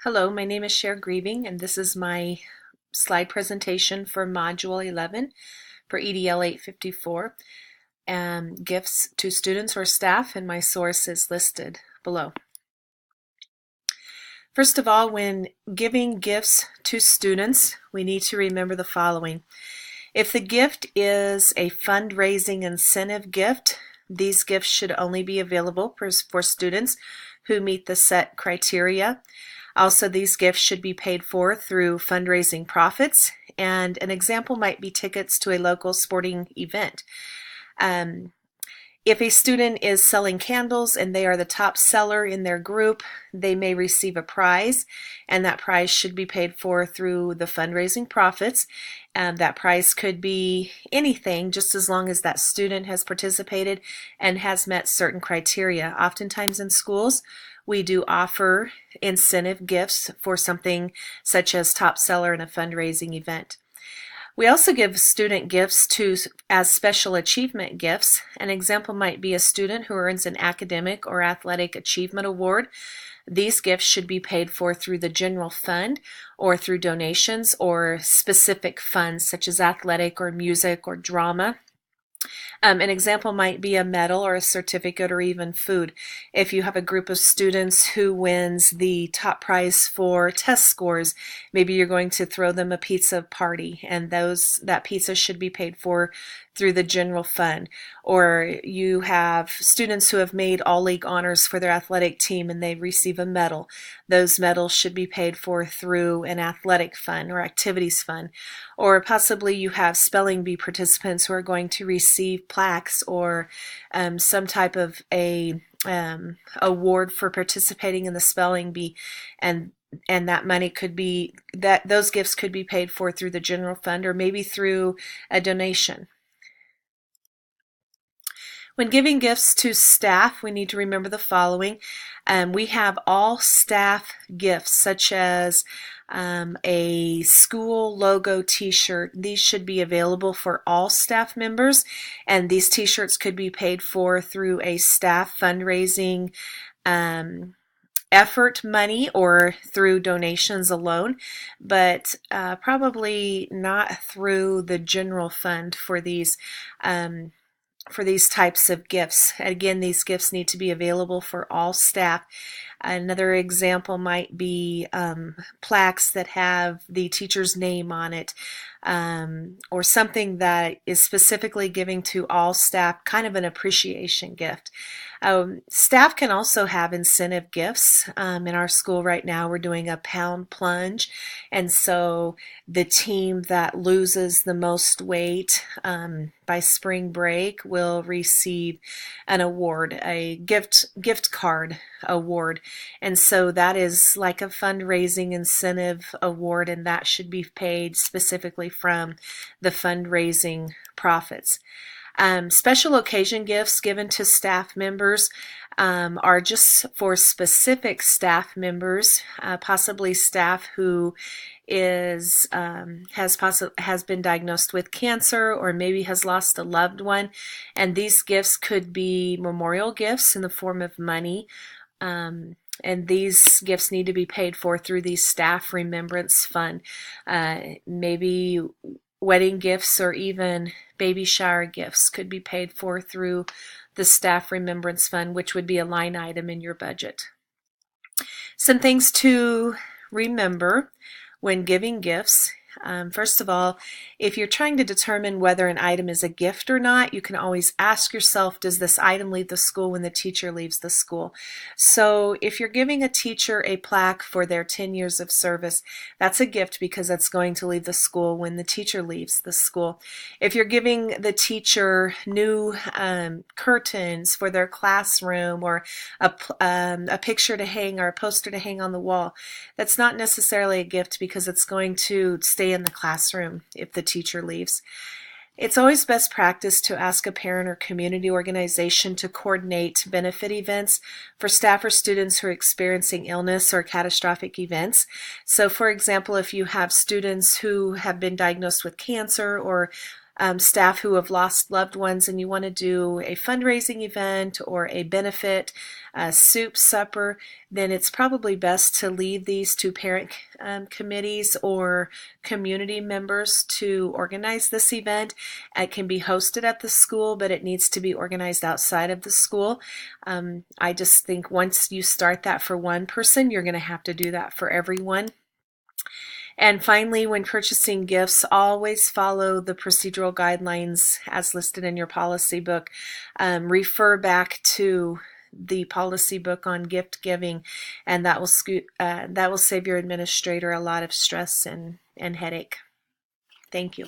Hello, my name is Cher Grieving, and this is my slide presentation for Module 11 for EDL 854, gifts to students or staff, and my source is listed below. First of all, when giving gifts to students, we need to remember the following. If the gift is a fundraising incentive gift, these gifts should only be available for students who meet the set criteria. Also, these gifts should be paid for through fundraising profits, and an example might be tickets to a local sporting event. If a student is selling candles and they are the top seller in their group, they may receive a prize, and that prize should be paid for through the fundraising profits. That prize could be anything, just as long as that student has participated and has met certain criteria. Oftentimes in schools, we do offer incentive gifts for something such as top seller in a fundraising event. We also give student gifts as special achievement gifts. An example might be a student who earns an academic or athletic achievement award. These gifts should be paid for through the general fund or through donations or specific funds such as athletic or music or drama. An example might be a medal or a certificate or even food. If you have a group of students who wins the top prize for test scores, maybe you're going to throw them a pizza party, and that pizza should be paid for through the general fund. Or you have students who have made all league honors for their athletic team and they receive a medal. Those medals should be paid for through an athletic fund or activities fund. Or possibly you have spelling bee participants who are going to receive plaques or some type of award for participating in the spelling bee, and that money could be those gifts could be paid for through the general fund or maybe through a donation. When giving gifts to staff, we need to remember the following. We have all staff gifts, such as a school logo t-shirt. These should be available for all staff members, and these t-shirts could be paid for through a staff fundraising effort money or through donations alone, but probably not through the general fund for these types of gifts. Again, these gifts need to be available for all staff. Another example might be plaques that have the teacher's name on it, or something that is specifically giving to all staff, kind of an appreciation gift. Staff can also have incentive gifts. In our school right now, we're doing a pound plunge, and so the team that loses the most weight by spring break will receive an award, a gift card award, and so that is like a fundraising incentive award, and that should be paid specifically from the fundraising profits. Special occasion gifts given to staff members are just for specific staff members, possibly staff who has been diagnosed with cancer or maybe has lost a loved one, and these gifts could be memorial gifts in the form of money, and these gifts need to be paid for through the staff remembrance fund. Maybe wedding gifts or even baby shower gifts could be paid for through the staff remembrance fund, which would be a line item in your budget. Some things to remember when giving gifts. First of all, if you're trying to determine whether an item is a gift or not, you can always ask yourself, does this item leave the school when the teacher leaves the school? So if you're giving a teacher a plaque for their 10 years of service, that's a gift because that's going to leave the school when the teacher leaves the school. If you're giving the teacher new curtains for their classroom or a picture to hang or a poster to hang on the wall, that's not necessarily a gift because it's going to stay in the classroom if the teacher leaves. It's always best practice to ask a parent or community organization to coordinate benefit events for staff or students who are experiencing illness or catastrophic events. So for example, if you have students who have been diagnosed with cancer or staff who have lost loved ones and you want to do a fundraising event or a benefit, soup, supper, then it's probably best to leave these to parent committees or community members to organize this event. It can be hosted at the school, but it needs to be organized outside of the school. I just think once you start that for one person, you're going to have to do that for everyone. And finally, when purchasing gifts, always follow the procedural guidelines as listed in your policy book. Refer back to the policy book on gift giving, and that will save your administrator a lot of stress and headache. Thank you.